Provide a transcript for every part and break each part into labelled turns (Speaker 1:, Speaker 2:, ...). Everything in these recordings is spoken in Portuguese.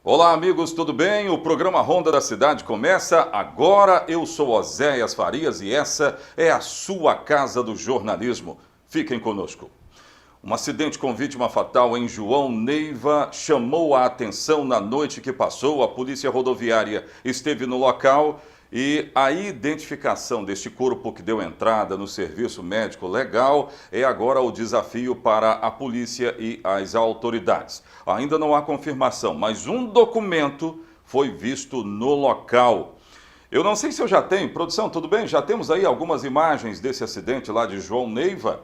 Speaker 1: Olá, amigos, tudo bem? O programa Ronda da Cidade começa agora. Eu sou Oséias Farias e essa é a sua casa do jornalismo. Fiquem conosco. Um acidente com vítima fatal em João Neiva chamou a atenção na noite que passou. A Polícia Rodoviária esteve no local e a identificação deste corpo que deu entrada no serviço médico legal é agora o desafio para a polícia e as autoridades. Ainda não há confirmação, mas um documento foi visto no local. Eu não sei se eu já tenho, produção, tudo bem? Já temos aí algumas imagens desse acidente lá de João Neiva?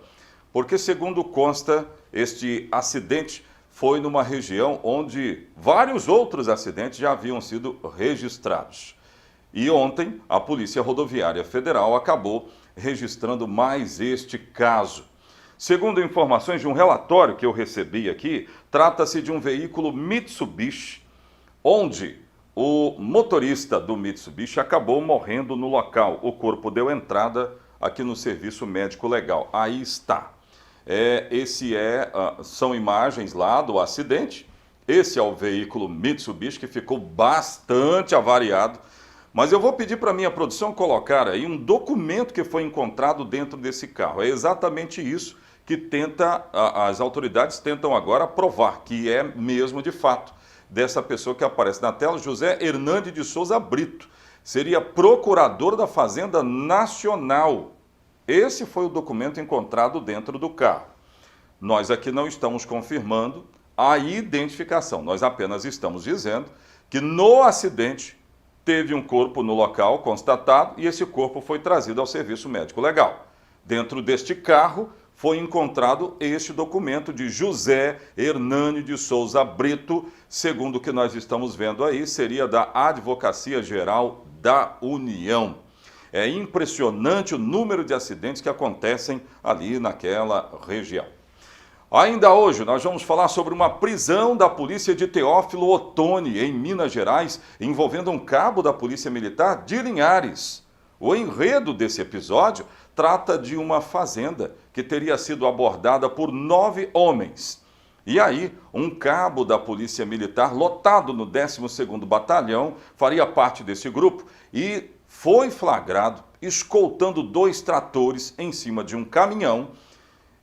Speaker 1: Porque, segundo consta, este acidente foi numa região onde vários outros acidentes já haviam sido registrados. E ontem, a Polícia Rodoviária Federal acabou registrando mais este caso. Segundo informações de um relatório que eu recebi aqui, trata-se de um veículo Mitsubishi, onde o motorista do Mitsubishi acabou morrendo no local. O corpo deu entrada aqui no serviço médico legal. Aí está. São imagens lá do acidente. Esse é o veículo Mitsubishi que ficou bastante avariado. Mas eu vou pedir para a minha produção colocar aí um documento que foi encontrado dentro desse carro. É exatamente isso que as autoridades tentam agora provar, que é mesmo de fato dessa pessoa que aparece na tela, José Hernandes de Souza Brito. Seria procurador da Fazenda Nacional. Esse foi o documento encontrado dentro do carro. Nós aqui não estamos confirmando a identificação, nós apenas estamos dizendo que no acidente teve um corpo no local constatado e esse corpo foi trazido ao serviço médico legal. Dentro deste carro foi encontrado este documento de José Hernandes de Souza Brito, segundo o que nós estamos vendo aí, seria da Advocacia Geral da União. É impressionante o número de acidentes que acontecem ali naquela região. Ainda hoje nós vamos falar sobre uma prisão da polícia de Teófilo Otoni, em Minas Gerais, envolvendo um cabo da Polícia Militar de Linhares. O enredo desse episódio trata de uma fazenda que teria sido abordada por 9 homens. E aí, um cabo da Polícia Militar, lotado no 12º Batalhão, faria parte desse grupo e foi flagrado escoltando 2 tratores em cima de um caminhão.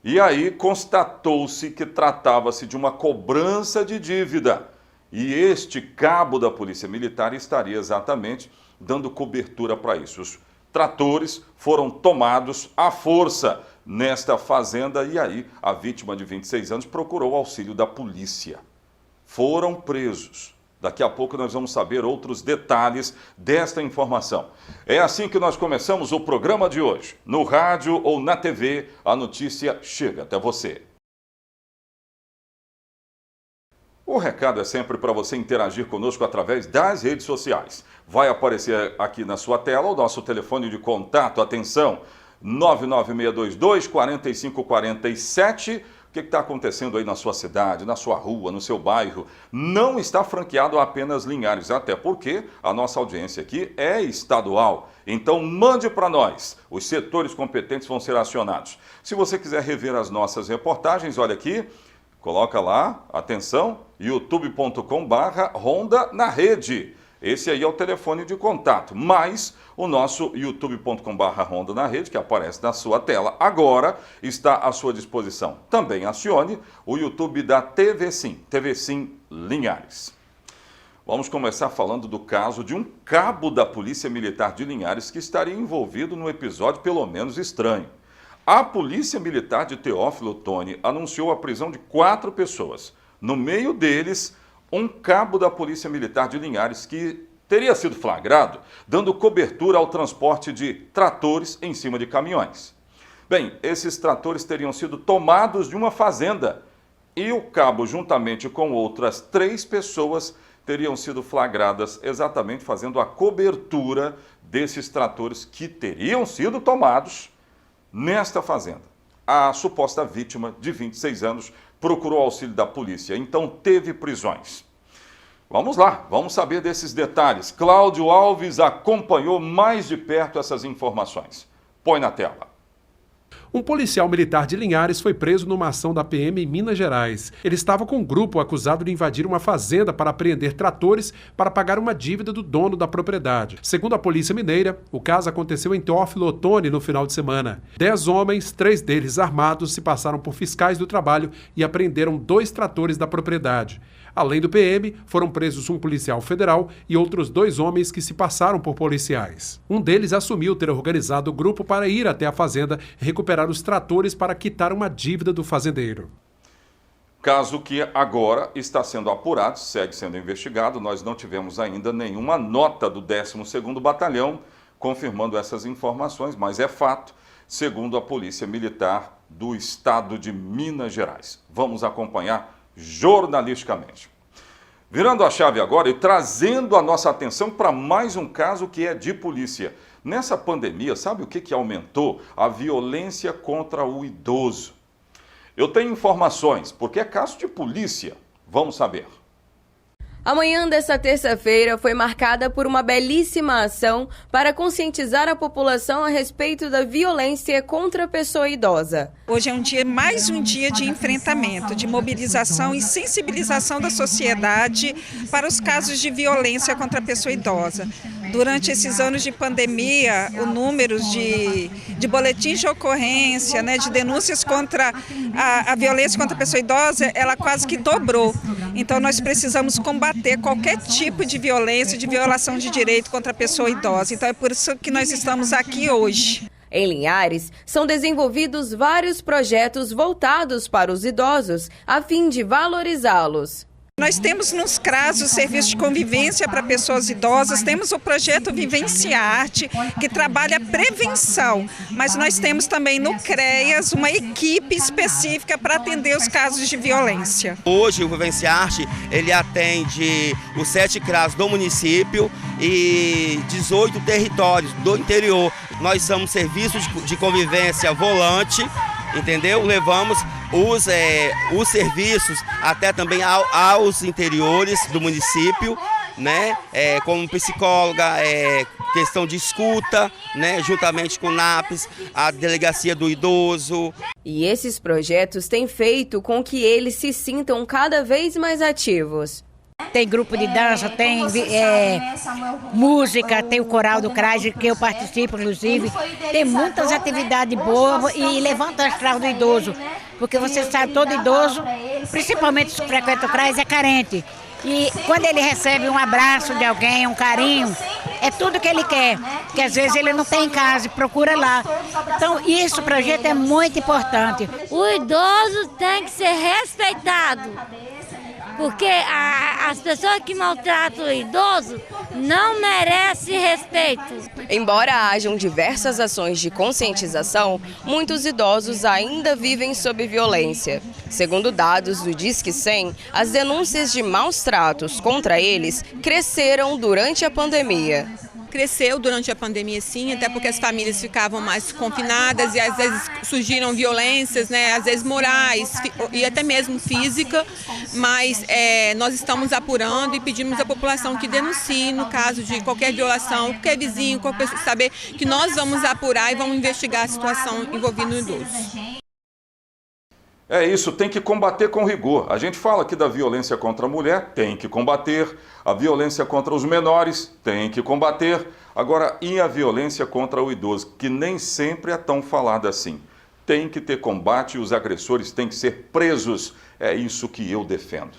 Speaker 1: E aí constatou-se que tratava-se de uma cobrança de dívida. E este cabo da Polícia Militar estaria exatamente dando cobertura para isso. Os tratores foram tomados à força nesta fazenda e aí a vítima de 26 anos procurou o auxílio da polícia. Foram presos. Daqui a pouco nós vamos saber outros detalhes desta informação. É assim que nós começamos o programa de hoje. No rádio ou na TV, a notícia chega até você. O recado é sempre para você interagir conosco através das redes sociais. Vai aparecer aqui na sua tela o nosso telefone de contato. Atenção, 99622-4547. O que está acontecendo aí na sua cidade, na sua rua, no seu bairro? Não está franqueado a apenas Linhares, até porque a nossa audiência aqui é estadual. Então mande para nós, os setores competentes vão ser acionados. Se você quiser rever as nossas reportagens, olha aqui, coloca lá, atenção, youtube.com/Ronda na Rede. Esse aí é o telefone de contato, mas o nosso youtube.com/Ronda na Rede, que aparece na sua tela agora, está à sua disposição. Também acione o YouTube da TV Sim Linhares. Vamos começar falando do caso de um cabo da Polícia Militar de Linhares que estaria envolvido num episódio pelo menos estranho. A Polícia Militar de Teófilo Otoni anunciou a prisão de 4 pessoas. No meio deles, um cabo da Polícia Militar de Linhares que teria sido flagrado dando cobertura ao transporte de tratores em cima de caminhões. Bem, esses tratores teriam sido tomados de uma fazenda e o cabo, juntamente com outras 3 pessoas, teriam sido flagradas exatamente fazendo a cobertura desses tratores que teriam sido tomados nesta fazenda. A suposta vítima, de 26 anos, procurou auxílio da polícia, então teve prisões. Vamos lá, vamos saber desses detalhes. Cláudio Alves acompanhou mais de perto essas informações. Põe na tela.
Speaker 2: Um policial militar de Linhares foi preso numa ação da PM em Minas Gerais. Ele estava com um grupo acusado de invadir uma fazenda para apreender tratores para pagar uma dívida do dono da propriedade. Segundo a Polícia Mineira, o caso aconteceu em Teófilo Otoni no final de semana. 10 homens, 3 deles armados, se passaram por fiscais do trabalho e apreenderam 2 tratores da propriedade. Além do PM, foram presos um policial federal e outros 2 homens que se passaram por policiais. Um deles assumiu ter organizado o grupo para ir até a fazenda e recuperar os tratores para quitar uma dívida do fazendeiro.
Speaker 1: Caso que agora está sendo apurado, segue sendo investigado. Nós não tivemos ainda nenhuma nota do 12º Batalhão confirmando essas informações, mas é fato, segundo a Polícia Militar do Estado de Minas Gerais. Vamos acompanhar jornalisticamente. Virando a chave agora e trazendo a nossa atenção para mais um caso que é de polícia. Nessa pandemia, sabe o que aumentou? A violência contra o idoso. Eu tenho informações, porque é caso de polícia. Vamos saber.
Speaker 3: A manhã desta terça-feira foi marcada por uma belíssima ação para conscientizar a população a respeito da violência contra a pessoa idosa.
Speaker 4: Hoje é mais um dia de enfrentamento, de mobilização e sensibilização da sociedade para os casos de violência contra a pessoa idosa. Durante esses anos de pandemia, o número de boletins de ocorrência, de denúncias contra a violência contra a pessoa idosa, ela quase que dobrou. Então nós precisamos combater qualquer tipo de violência, de violação de direito contra a pessoa idosa. Então é por isso que nós estamos aqui hoje.
Speaker 3: Em Linhares, são desenvolvidos vários projetos voltados para os idosos, a fim de valorizá-los.
Speaker 4: Nós temos nos CRAS o serviço de convivência para pessoas idosas, temos o projeto Vivência Arte, que trabalha a prevenção, mas nós temos também no CREAS uma equipe específica para atender os casos de violência.
Speaker 5: Hoje o Vivência Arte, ele atende os 7 CRAS do município e 18 territórios do interior. Nós somos serviço de convivência volante, entendeu? Levamos os serviços até também aos interiores do município, como psicóloga, questão de escuta, juntamente com o NAPS, a Delegacia do Idoso.
Speaker 3: E esses projetos têm feito com que eles se sintam cada vez mais ativos.
Speaker 6: Tem grupo de dança, tem música, tem o coral do CRAS, que eu participo, inclusive. Tem muitas atividades boas e levanta o astral do idoso. Porque você sabe, todo idoso, principalmente os que frequentam o CRAS, é carente. E quando ele recebe um abraço de alguém, um carinho, é tudo que ele quer. Porque às vezes ele não tem em casa e procura lá. Então, esse projeto é muito importante.
Speaker 7: O idoso tem que ser respeitado. Porque as pessoas que maltratam o idoso não merecem respeito.
Speaker 3: Embora hajam diversas ações de conscientização, muitos idosos ainda vivem sob violência. Segundo dados do Disque 100, as denúncias de maus tratos contra eles cresceram durante a pandemia.
Speaker 8: Cresceu durante a pandemia, sim, até porque as famílias ficavam mais confinadas e às vezes surgiram violências, às vezes morais e até mesmo física, mas nós estamos apurando e pedimos à população que denuncie no caso de qualquer violação, qualquer vizinho, qualquer pessoa, saber que nós vamos apurar e vamos investigar a situação envolvendo o idoso.
Speaker 1: É isso, tem que combater com rigor. A gente fala aqui da violência contra a mulher, tem que combater. A violência contra os menores, tem que combater. Agora, e a violência contra o idoso, que nem sempre é tão falada assim? Tem que ter combate e os agressores têm que ser presos. É isso que eu defendo.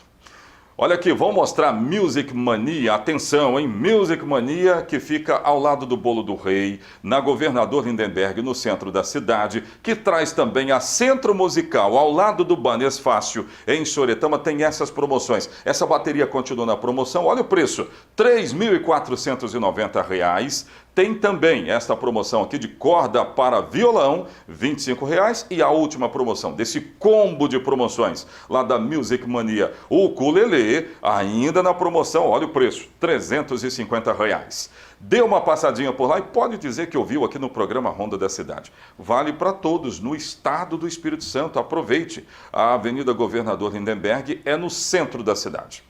Speaker 1: Olha aqui, vamos mostrar Music Mania, atenção, hein? Music Mania, que fica ao lado do Bolo do Rei, na Governador Lindenberg, no centro da cidade, que traz também a Centro Musical, ao lado do Banes Fácil, em Soretama, tem essas promoções. Essa bateria continua na promoção, olha o preço, R$ 3.490. Tem também esta promoção aqui de corda para violão, R$ 25,00. E a última promoção desse combo de promoções lá da Music Mania, o ukulele, ainda na promoção, olha o preço, R$ 350,00. Dê uma passadinha por lá e pode dizer que ouviu aqui no programa Ronda da Cidade. Vale para todos, no estado do Espírito Santo. Aproveite, a Avenida Governador Lindenberg é no centro da cidade.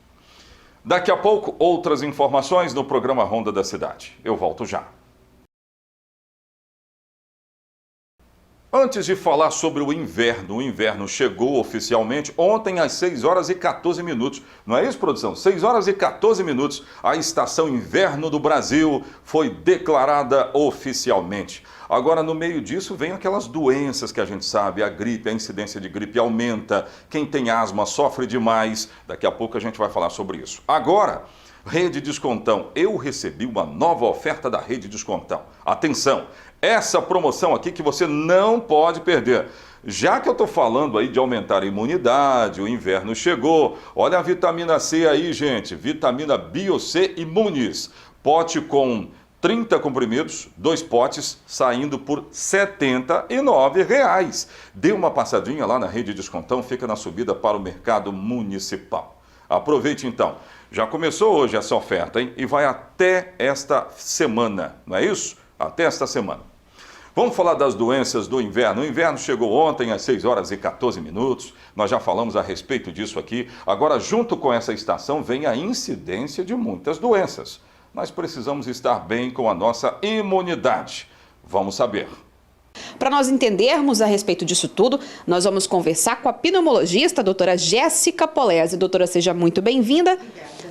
Speaker 1: Daqui a pouco, outras informações no programa Ronda da Cidade. Eu volto já. Antes de falar sobre o inverno chegou oficialmente ontem às 6 horas e 14 minutos. Não é isso, produção? 6 horas e 14 minutos, a estação inverno do Brasil foi declarada oficialmente. Agora, no meio disso, vem aquelas doenças que a gente sabe, a gripe, a incidência de gripe aumenta, quem tem asma sofre demais. Daqui a pouco a gente vai falar sobre isso. Agora, Rede Descontão, eu recebi uma nova oferta da Rede Descontão. Atenção, essa promoção aqui que você não pode perder. Já que eu estou falando aí de aumentar a imunidade, o inverno chegou, olha a vitamina C aí, gente, vitamina BioC Imunis, pote com 30 comprimidos, 2 potes, saindo por R$ 79,00. Dê uma passadinha lá na Rede Descontão, fica na subida para o mercado municipal. Aproveite então. Já começou hoje essa oferta, hein? E vai até esta semana, não é isso? Até esta semana. Vamos falar das doenças do inverno. O inverno chegou ontem às 6 horas e 14 minutos. Nós já falamos a respeito disso aqui. Agora, junto com essa estação, vem a incidência de muitas doenças. Nós precisamos estar bem com a nossa imunidade. Vamos saber.
Speaker 9: Para nós entendermos a respeito disso tudo, nós vamos conversar com a pneumologista, a doutora Jéssica Polese. Doutora, seja muito bem-vinda.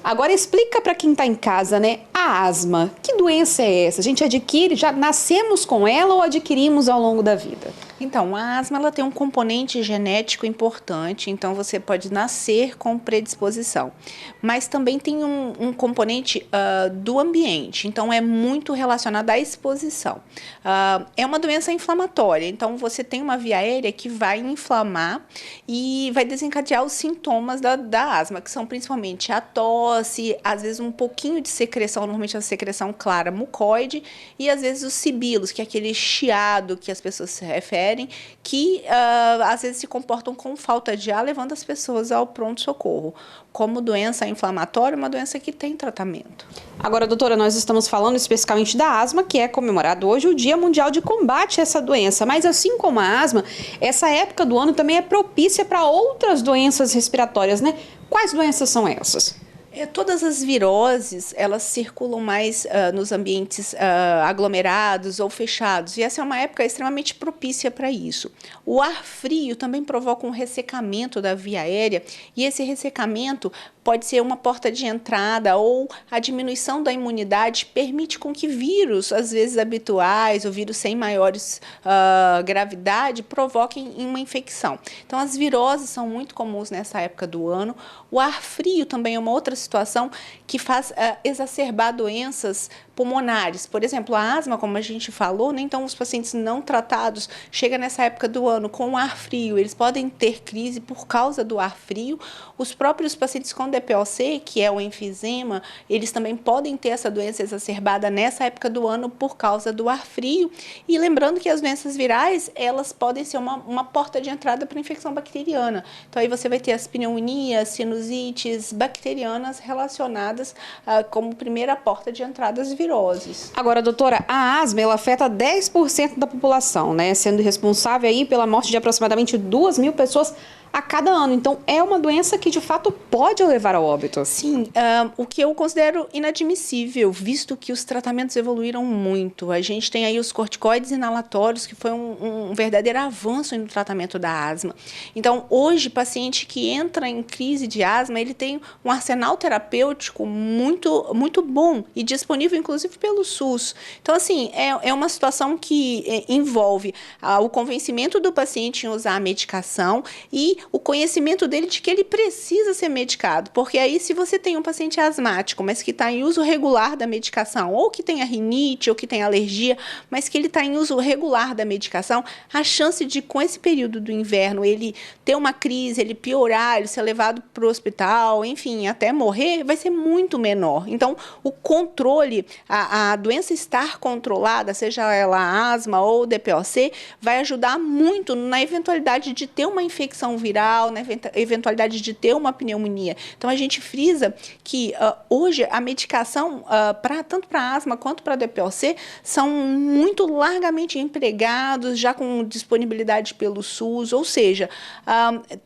Speaker 9: Agora explica para quem está em casa, né, a asma. Que doença é essa? A gente adquire, já nascemos com ela ou adquirimos ao longo da vida?
Speaker 10: Então, a asma ela tem um componente genético importante, então você pode nascer com predisposição. Mas também tem um componente do ambiente, então é muito relacionado à exposição. É uma doença inflamatória, então você tem uma via aérea que vai inflamar e vai desencadear os sintomas da asma, que são principalmente a tosse, às vezes um pouquinho de secreção, normalmente a secreção clara mucoide, e às vezes os sibilos, que é aquele chiado que as pessoas se referem, que às vezes se comportam com falta de ar, levando as pessoas ao pronto-socorro. Como doença inflamatória, uma doença que tem tratamento.
Speaker 9: Agora, doutora, nós estamos falando especificamente da asma, que é comemorado hoje o Dia Mundial de Combate a essa doença. Mas assim como a asma, essa época do ano também é propícia para outras doenças respiratórias, né? Quais doenças são essas?
Speaker 10: Todas as viroses, elas circulam mais nos ambientes aglomerados ou fechados, e essa é uma época extremamente propícia para isso. O ar frio também provoca um ressecamento da via aérea, e esse ressecamento pode ser uma porta de entrada, ou a diminuição da imunidade permite com que vírus, às vezes habituais, ou vírus sem maiores gravidade, provoquem uma infecção. Então, as viroses são muito comuns nessa época do ano. O ar frio também é uma outra situação que faz exacerbar doenças pulmonares. Por exemplo, a asma, como a gente falou, né? Então os pacientes não tratados chegam nessa época do ano com ar frio, eles podem ter crise por causa do ar frio. Os próprios pacientes com DPOC, que é o enfisema, eles também podem ter essa doença exacerbada nessa época do ano por causa do ar frio. E lembrando que as doenças virais, elas podem ser uma porta de entrada para infecção bacteriana. Então aí você vai ter as pneumonias, sinusites bacterianas relacionadas como primeira porta de entrada às viroses.
Speaker 9: Agora, doutora, a asma ela afeta 10% da população, né? Sendo responsável aí pela morte de aproximadamente 2.000 pessoas a cada ano. Então, é uma doença que, de fato, pode levar ao óbito.
Speaker 10: Sim, o que eu considero inadmissível, visto que os tratamentos evoluíram muito. A gente tem aí os corticoides inalatórios, que foi um verdadeiro avanço no tratamento da asma. Então, hoje, paciente que entra em crise de asma, ele tem um arsenal terapêutico muito, muito bom e disponível, inclusive, pelo SUS. Então, assim, é uma situação que envolve o convencimento do paciente em usar a medicação e o conhecimento dele de que ele precisa ser medicado, porque aí se você tem um paciente asmático, mas que está em uso regular da medicação, ou que tem a rinite, ou que tem alergia, mas que ele está em uso regular da medicação, a chance de, com esse período do inverno, ele ter uma crise, ele piorar, ele ser levado para o hospital, enfim, até morrer, vai ser muito menor. Então, o controle, a doença estar controlada, seja ela asma ou DPOC, vai ajudar muito na eventualidade de ter uma infecção viral viral, na eventualidade de ter uma pneumonia. Então, a gente frisa que hoje a medicação, tanto para asma quanto para DPOC, são muito largamente empregados, já com disponibilidade pelo SUS, ou seja,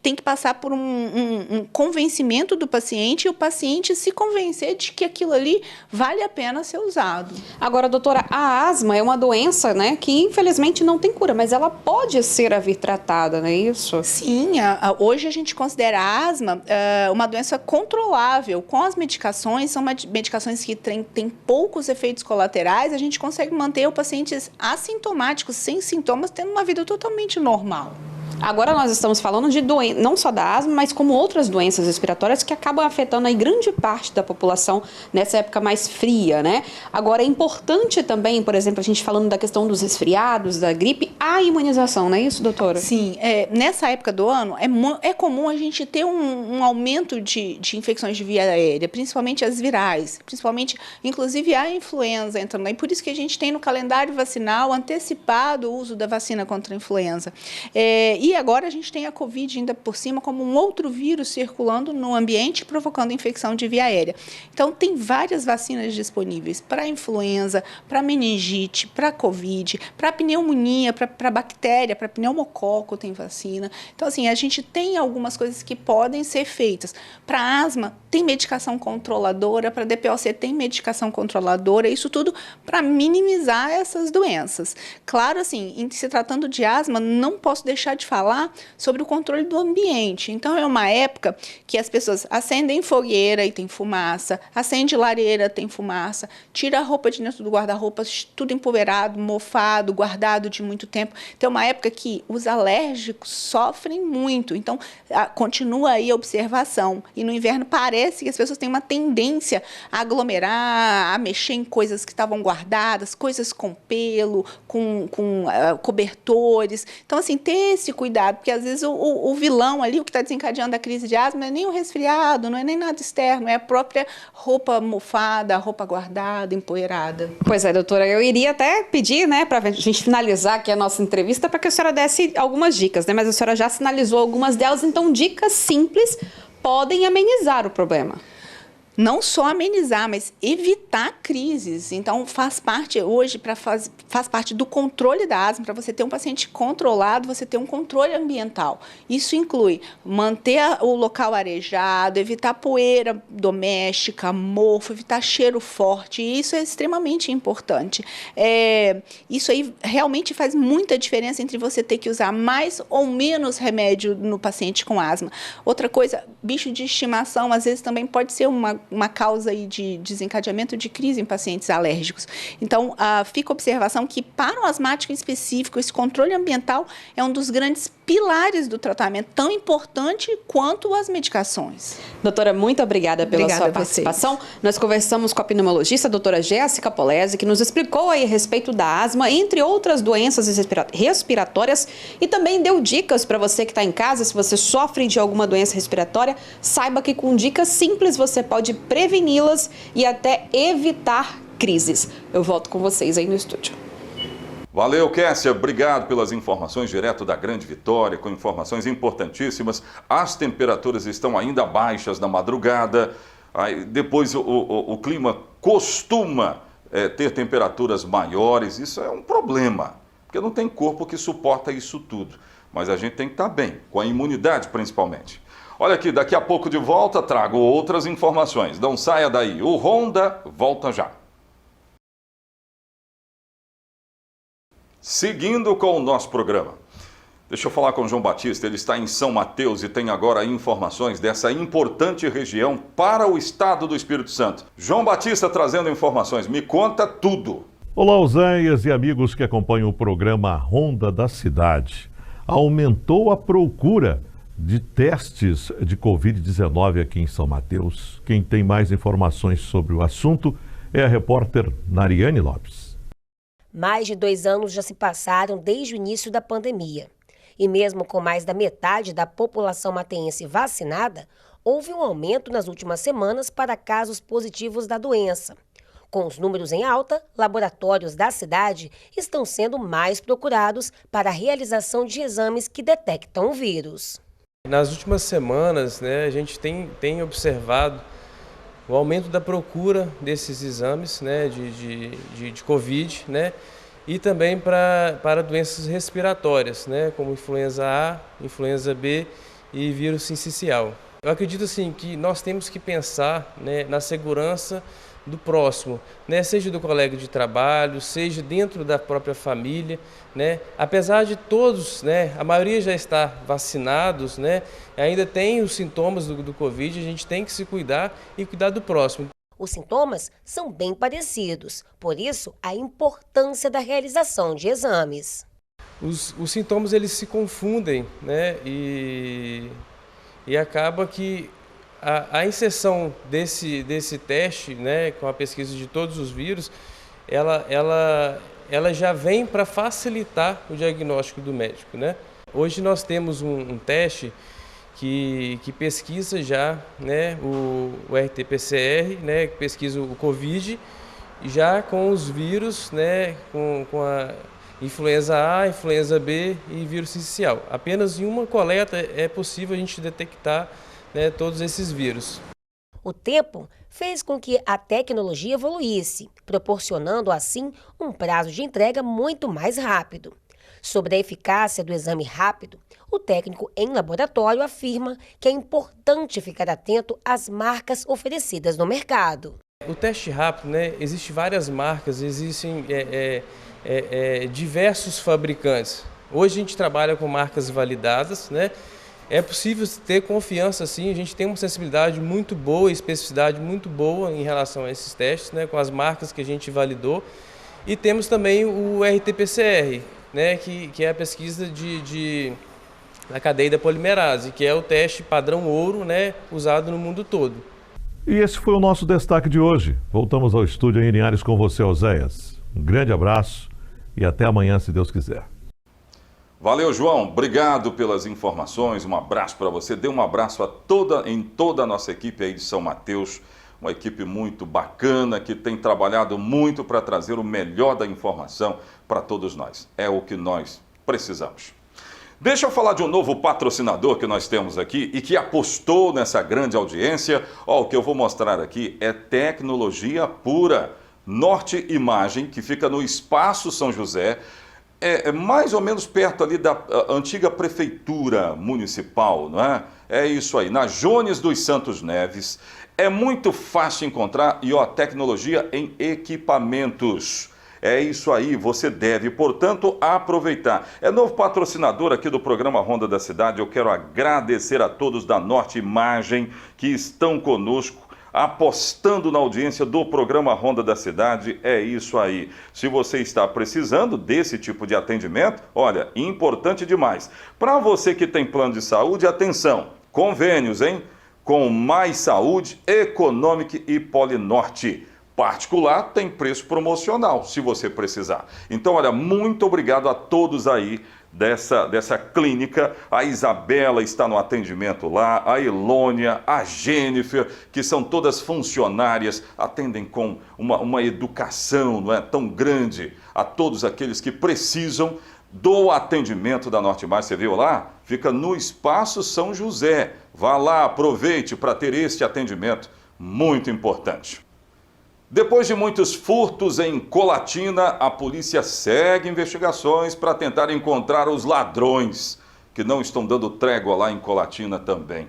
Speaker 10: tem que passar por um convencimento do paciente e o paciente se convencer de que aquilo ali vale a pena ser usado.
Speaker 9: Agora, doutora, a asma é uma doença, né, que infelizmente não tem cura, mas ela pode ser a vir tratada, não é isso?
Speaker 10: Sim, hoje a gente considera a asma uma doença controlável. Com as medicações, são medicações que têm poucos efeitos colaterais, a gente consegue manter o paciente assintomático, sem sintomas, tendo uma vida totalmente normal.
Speaker 9: Agora nós estamos falando de não só da asma, mas como outras doenças respiratórias que acabam afetando aí grande parte da população nessa época mais fria, né? Agora é importante também, por exemplo, a gente falando da questão dos resfriados, da gripe, a imunização, não é isso, doutora?
Speaker 10: Sim, nessa época do ano é comum a gente ter um aumento de infecções de via aérea, principalmente as virais, inclusive a influenza entrando aí, por isso que a gente tem no calendário vacinal antecipado o uso da vacina contra a influenza. E agora a gente tem a Covid ainda por cima como um outro vírus circulando no ambiente, provocando infecção de via aérea. Então, tem várias vacinas disponíveis para influenza, para meningite, para Covid, para pneumonia, para bactéria, para pneumococo tem vacina. Então, assim, a gente tem algumas coisas que podem ser feitas. Para asma, tem medicação controladora, para DPOC tem medicação controladora, isso tudo para minimizar essas doenças. Claro, assim, em se tratando de asma, não posso deixar de falar sobre o controle do ambiente. Então, é uma época que as pessoas acendem fogueira e tem fumaça, acende lareira, tem fumaça, tira a roupa de dentro do guarda-roupa, tudo empoeirado, mofado, guardado de muito tempo. Então, é uma época que os alérgicos sofrem muito. Então, continua aí a observação. E no inverno parece que as pessoas têm uma tendência a aglomerar, a mexer em coisas que estavam guardadas, coisas com pelo, com cobertores. Então, assim, ter esse cuidado, porque às vezes o vilão ali, o que está desencadeando a crise de asma, não é nem o resfriado, não é nem nada externo, é a própria roupa mofada, a roupa guardada, empoeirada.
Speaker 9: Pois é, doutora, eu iria até pedir, né, para a gente finalizar aqui a nossa entrevista, para que a senhora desse algumas dicas, né, mas a senhora já sinalizou algumas delas, então dicas simples podem amenizar o problema.
Speaker 10: Não só amenizar, mas evitar crises. Então, faz parte hoje, faz parte do controle da asma, para você ter um paciente controlado, você ter um controle ambiental. Isso inclui manter o local arejado, evitar poeira doméstica, mofo, evitar cheiro forte. E isso é extremamente importante. Isso aí realmente faz muita diferença entre você ter que usar mais ou menos remédio no paciente com asma. Outra coisa, bicho de estimação, às vezes também pode ser uma causa aí de desencadeamento de crise em pacientes alérgicos. Então, fica a observação que, para o asmático em específico, esse controle ambiental é um dos grandes pilares do tratamento, tão importante quanto as medicações.
Speaker 9: Doutora, muito obrigada pela sua participação. Nós conversamos com a pneumologista, a doutora Jéssica Polese, que nos explicou aí a respeito da asma, entre outras doenças respiratórias, e também deu dicas para você que está em casa. Se você sofre de alguma doença respiratória, saiba que com dicas simples você pode preveni-las e até evitar crises. Eu volto com vocês aí no estúdio.
Speaker 1: Valeu, Kessia. Obrigado pelas informações direto da Grande Vitória, com informações importantíssimas. As temperaturas estão ainda baixas na madrugada. Aí, depois o clima costuma ter temperaturas maiores. Isso é um problema, porque não tem corpo que suporta isso tudo. Mas a gente tem que estar bem, com a imunidade principalmente. Olha aqui, daqui a pouco de volta trago outras informações. Não saia daí. O Ronda volta já. Seguindo com o nosso programa, deixa eu falar com o João Batista. Ele está em São Mateus e tem agora informações dessa importante região para o estado do Espírito Santo. João Batista trazendo informações, me conta tudo.
Speaker 11: Olá, Oséias e amigos que acompanham o programa Ronda da Cidade. Aumentou a procura de testes de Covid-19 aqui em São Mateus. Quem tem mais informações sobre o assunto é a repórter Nariane Lopes.
Speaker 12: Mais de 2 anos já se passaram desde o início da pandemia. E mesmo com mais da metade da população mateense vacinada, houve um aumento nas últimas semanas para casos positivos da doença. Com os números em alta, laboratórios da cidade estão sendo mais procurados para a realização de exames que detectam o vírus.
Speaker 13: Nas últimas semanas, né, a gente tem observado o aumento da procura desses exames, né, de Covid, né, e também para doenças respiratórias, né, como influenza A, influenza B e vírus sincicial. Eu acredito assim, que nós temos que pensar, né, na segurança do próximo, né, seja do colega de trabalho, seja dentro da própria família, né, apesar de todos, né, a maioria já está vacinados, né, ainda tem os sintomas do Covid, a gente tem que se cuidar e cuidar do próximo.
Speaker 12: Os sintomas são bem parecidos, por isso a importância da realização de exames.
Speaker 13: Os sintomas eles se confundem, né, e acaba que a inserção desse teste, né, com a pesquisa de todos os vírus, ela já vem para facilitar o diagnóstico do médico, né? Hoje nós temos um teste que pesquisa já, né, o RT-PCR, né, que pesquisa o Covid, já com os vírus, né, com a influenza A, influenza B e vírus sincicial. Apenas em uma coleta é possível a gente detectar, né, todos esses vírus.
Speaker 12: O tempo fez com que a tecnologia evoluísse, proporcionando assim um prazo de entrega muito mais rápido. Sobre a eficácia do exame rápido, o técnico em laboratório afirma que é importante ficar atento às marcas oferecidas no mercado.
Speaker 13: O teste rápido, né, existem várias marcas, existem diversos fabricantes. Hoje a gente trabalha com marcas validadas, né? É possível ter confiança, sim, a gente tem uma sensibilidade muito boa, especificidade muito boa em relação a esses testes, né, com as marcas que a gente validou. E temos também o RT-PCR, né, que é a pesquisa da cadeia da polimerase, que é o teste padrão ouro, né, usado no mundo todo.
Speaker 11: E esse foi o nosso destaque de hoje. Voltamos ao estúdio em Linhares com você, Oséias. Um grande abraço e até amanhã, se Deus quiser.
Speaker 1: Valeu, João. Obrigado pelas informações. Um abraço para você. Dê um abraço em toda a nossa equipe aí de São Mateus. Uma equipe muito bacana que tem trabalhado muito para trazer o melhor da informação para todos nós. É o que nós precisamos. Deixa eu falar de um novo patrocinador que nós temos aqui e que apostou nessa grande audiência. Ó, o que eu vou mostrar aqui é tecnologia pura. Norte Imagem, que fica no Espaço São José, é mais ou menos perto ali da antiga prefeitura municipal, não é? É isso aí, na Jones dos Santos Neves. É muito fácil encontrar e, ó, tecnologia em equipamentos. É isso aí, você deve, portanto, aproveitar. É novo patrocinador aqui do programa Ronda da Cidade. Eu quero agradecer a todos da Norte Imagem que estão conosco, apostando na audiência do programa Ronda da Cidade. É isso aí. Se você está precisando desse tipo de atendimento, olha, importante demais. Para você que tem plano de saúde, atenção, convênios, hein? Com Mais Saúde, Econômica e Polinorte. Particular tem preço promocional, se você precisar. Então, olha, muito obrigado a todos aí dessa clínica. A Isabela está no atendimento lá, a Elônia, a Jennifer, que são todas funcionárias, atendem com uma educação, não é, tão grande a todos aqueles que precisam do atendimento da Norte Mais. Você viu lá? Fica no Espaço São José. Vá lá, aproveite para ter este atendimento muito importante. Depois de muitos furtos em Colatina, a polícia segue investigações para tentar encontrar os ladrões que não estão dando trégua lá em Colatina também.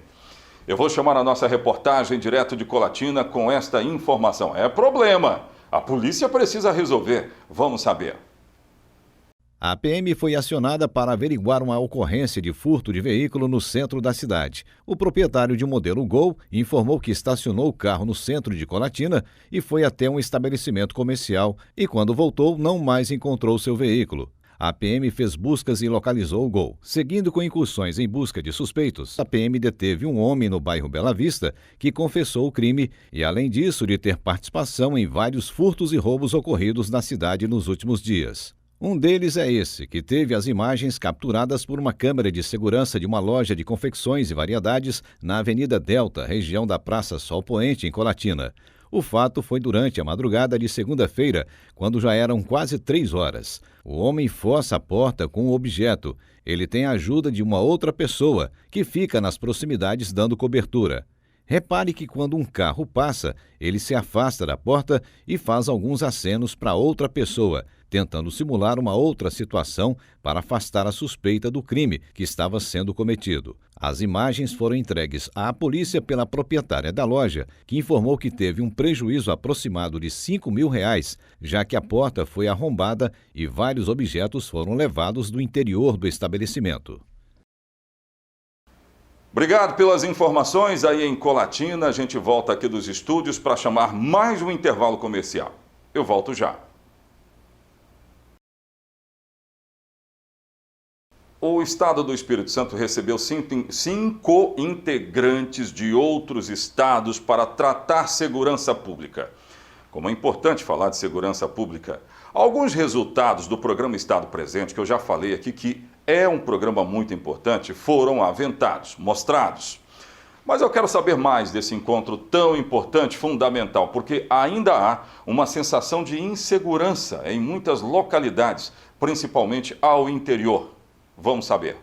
Speaker 1: Eu vou chamar a nossa reportagem direto de Colatina com esta informação. É problema, a polícia precisa resolver. Vamos saber.
Speaker 14: A PM foi acionada para averiguar uma ocorrência de furto de veículo no centro da cidade. O proprietário de um modelo Gol informou que estacionou o carro no centro de Colatina e foi até um estabelecimento comercial e, quando voltou, não mais encontrou seu veículo. A PM fez buscas e localizou o Gol. Seguindo com incursões em busca de suspeitos, a PM deteve um homem no bairro Bela Vista que confessou o crime e, além disso, de ter participação em vários furtos e roubos ocorridos na cidade nos últimos dias. Um deles é esse, que teve as imagens capturadas por uma câmera de segurança de uma loja de confecções e variedades na Avenida Delta, região da Praça Sol Poente, em Colatina. O fato foi durante a madrugada de segunda-feira, quando já eram quase 3 horas. O homem força a porta com o objeto. ele tem a ajuda de uma outra pessoa que fica nas proximidades dando cobertura. Repare que quando um carro passa, ele se afasta da porta e faz alguns acenos para outra pessoa, tentando simular uma outra situação para afastar a suspeita do crime que estava sendo cometido. As imagens foram entregues à polícia pela proprietária da loja, que informou que teve um prejuízo aproximado de R$5 mil, já que a porta foi arrombada e vários objetos foram levados do interior do estabelecimento.
Speaker 1: Obrigado pelas informações aí em Colatina. A gente volta aqui dos estúdios para chamar mais um intervalo comercial. Eu volto já. O Estado do Espírito Santo recebeu 5 integrantes de outros estados para tratar segurança pública. Como é importante falar de segurança pública, alguns resultados do programa Estado Presente, que eu já falei aqui, que é um programa muito importante, foram aventados, mostrados. Mas eu quero saber mais desse encontro tão importante, fundamental, porque ainda há uma sensação de insegurança em muitas localidades, principalmente ao interior. Vamos saber.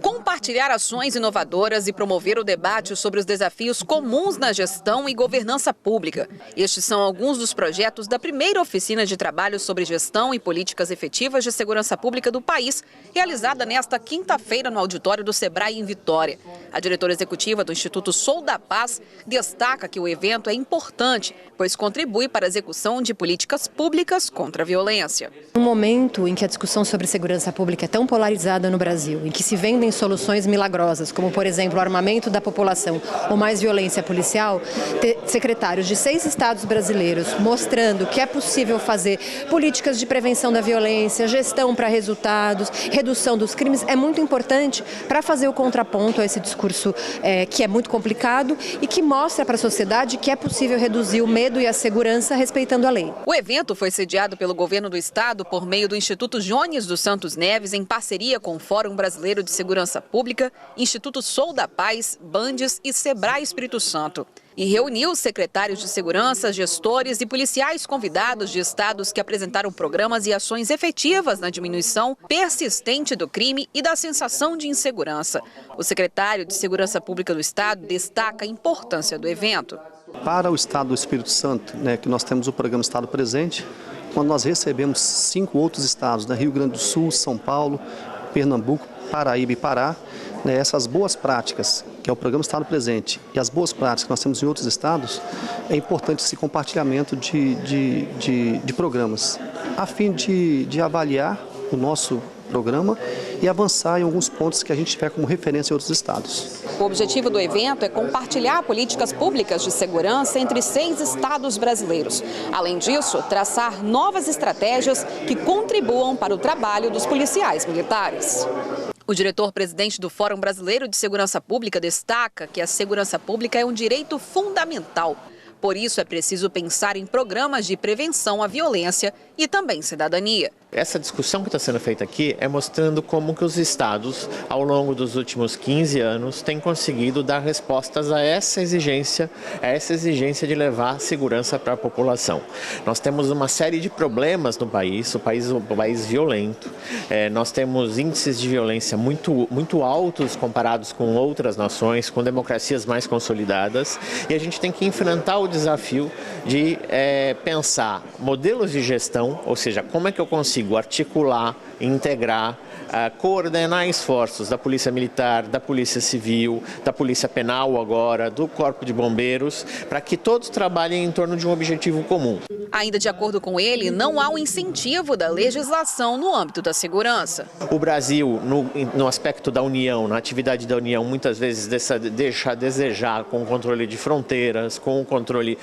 Speaker 15: Compartilhar ações inovadoras e promover o debate sobre os desafios comuns na gestão e governança pública. Estes são alguns dos projetos da primeira oficina de trabalho sobre gestão e políticas efetivas de segurança pública do país, realizada nesta quinta-feira no auditório do Sebrae em Vitória. A diretora executiva do Instituto Sou da Paz destaca que o evento é importante, pois contribui para a execução de políticas públicas contra a violência.
Speaker 16: No momento em que a discussão sobre segurança pública é tão polarizada no Brasil, em que se vendem soluções milagrosas, como, por exemplo, o armamento da população ou mais violência policial, ter secretários de 6 estados brasileiros mostrando que é possível fazer políticas de prevenção da violência, gestão para resultados, redução dos crimes, é muito importante para fazer o contraponto a esse discurso que é muito complicado e que mostra para a sociedade que é possível reduzir o medo e a segurança respeitando a lei.
Speaker 15: O evento foi sediado pelo governo do estado por meio do Instituto Jones dos Santos Neves, em parceria com o Fórum Brasileiro de Segurança Pública, Instituto Sou da Paz, Bandes e Sebrae Espírito Santo. E reuniu secretários de segurança, gestores e policiais convidados de estados que apresentaram programas e ações efetivas na diminuição persistente do crime e da sensação de insegurança. O secretário de Segurança Pública do estado destaca a importância do evento.
Speaker 17: Para o estado do Espírito Santo, que nós temos o programa Estado Presente, quando nós recebemos 5 outros estados, Rio Grande do Sul, São Paulo, Pernambuco, Paraíba e Pará, essas boas práticas, que é o programa Estado Presente, e as boas práticas que nós temos em outros estados, é importante esse compartilhamento de programas, a fim de avaliar o nosso programa e avançar em alguns pontos que a gente tiver como referência em outros estados.
Speaker 15: O objetivo do evento é compartilhar políticas públicas de segurança entre 6 estados brasileiros. Além disso, traçar novas estratégias que contribuam para o trabalho dos policiais militares. O diretor-presidente do Fórum Brasileiro de Segurança Pública destaca que a segurança pública é um direito fundamental. Por isso, é preciso pensar em programas de prevenção à violência e também cidadania.
Speaker 18: Essa discussão que está sendo feita aqui é mostrando como que os estados, ao longo dos últimos 15 anos, têm conseguido dar respostas a essa exigência de levar segurança para a população. Nós temos uma série de problemas no país, um país violento. Nós temos índices de violência muito altos comparados com outras nações, com democracias mais consolidadas. E a gente tem que enfrentar o desafio de pensar modelos de gestão, ou seja, como é que eu consigo articular, integrar, coordenar esforços da Polícia Militar, da Polícia Civil, da Polícia Penal agora, do Corpo de Bombeiros, para que todos trabalhem em torno de um objetivo comum.
Speaker 15: Ainda de acordo com ele, não há um incentivo da legislação no âmbito da segurança.
Speaker 18: O Brasil, no aspecto da União, na atividade da União, muitas vezes deixa a desejar com o controle de fronteiras, com o controle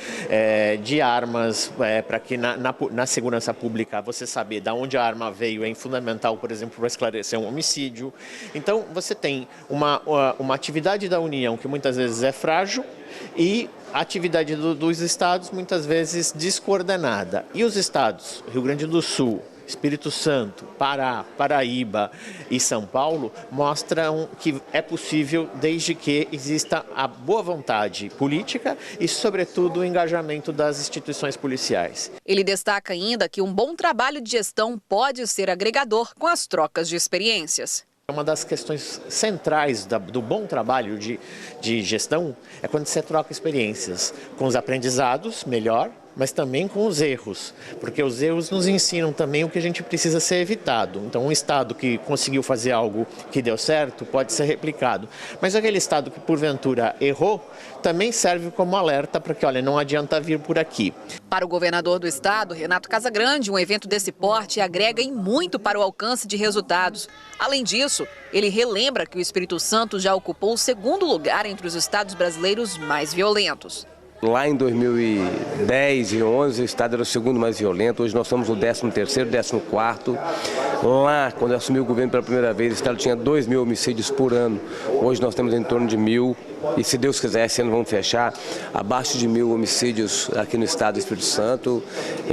Speaker 18: de armas, para que na segurança pública você saber de onde a arma veio é fundamental, por exemplo, para esclarecer um homicídio. Então, você tem uma atividade da União que muitas vezes é frágil e a atividade dos estados muitas vezes descoordenada. E os estados, Rio Grande do Sul, Espírito Santo, Pará, Paraíba e São Paulo mostram que é possível desde que exista a boa vontade política e, sobretudo, o engajamento das instituições policiais.
Speaker 15: Ele destaca ainda que um bom trabalho de gestão pode ser agregador com as trocas de experiências.
Speaker 18: Uma das questões centrais do bom trabalho de gestão é quando você troca experiências com os aprendizados, melhor, mas também com os erros, porque os erros nos ensinam também o que a gente precisa ser evitado. Então, um estado que conseguiu fazer algo que deu certo pode ser replicado, mas aquele estado que porventura errou também serve como alerta para que, olha, não adianta vir por aqui.
Speaker 15: Para o governador do estado, Renato Casagrande, um evento desse porte agrega em muito para o alcance de resultados. Além disso, ele relembra que o Espírito Santo já ocupou o segundo lugar entre os estados brasileiros mais violentos.
Speaker 19: Lá em 2010 e 2011, o estado era o segundo mais violento. Hoje nós estamos no 13º, 14º. Lá, quando assumiu o governo pela primeira vez, o estado tinha 2.000 homicídios por ano. Hoje nós temos em torno de 1.000. E se Deus quiser, esse ano vamos fechar abaixo de 1.000 homicídios aqui no estado do Espírito Santo.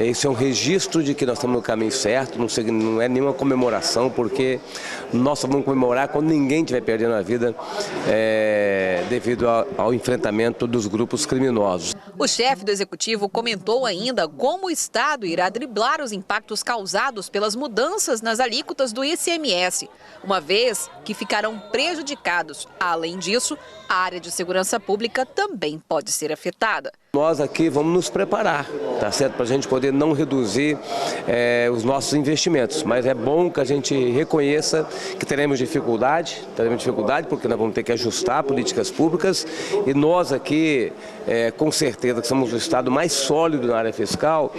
Speaker 19: Isso é um registro de que nós estamos no caminho certo, não é nenhuma comemoração, porque nós só vamos comemorar quando ninguém estiver perdendo a vida devido ao enfrentamento dos grupos criminosos.
Speaker 15: O chefe do executivo comentou ainda como o estado irá driblar os impactos causados pelas mudanças nas alíquotas do ICMS, uma vez que ficarão prejudicados. Além disso, a área de segurança pública também pode ser afetada.
Speaker 19: Nós aqui vamos nos preparar, tá certo? Para a gente poder não reduzir os nossos investimentos. Mas é bom que a gente reconheça que teremos dificuldade porque nós vamos ter que ajustar políticas públicas. E nós aqui, com certeza, que somos o estado mais sólido na área fiscal,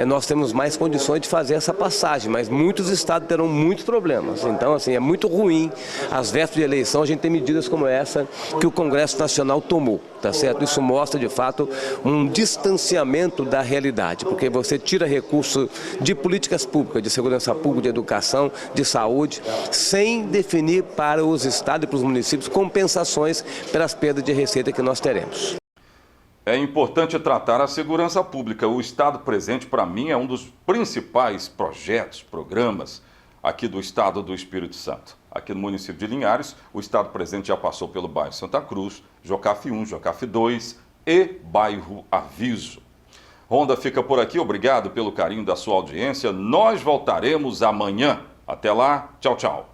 Speaker 19: nós temos mais condições de fazer essa passagem. Mas muitos estados terão muitos problemas. Então, assim, é muito ruim, às vésperas de eleição, a gente ter medidas como essa que o Congresso Nacional tomou, tá certo? Isso mostra, de fato, um distanciamento da realidade, porque você tira recurso de políticas públicas, de segurança pública, de educação, de saúde, sem definir para os estados e para os municípios compensações pelas perdas de receita que nós teremos.
Speaker 1: É importante tratar a segurança pública. O Estado Presente, para mim, é um dos principais projetos, programas aqui do Estado do Espírito Santo. Aqui no município de Linhares, o Estado Presente já passou pelo bairro Santa Cruz, Jocafe 1, Jocafe 2 e bairro Aviso. Ronda fica por aqui, obrigado pelo carinho da sua audiência. Nós voltaremos amanhã. Até lá, tchau, tchau.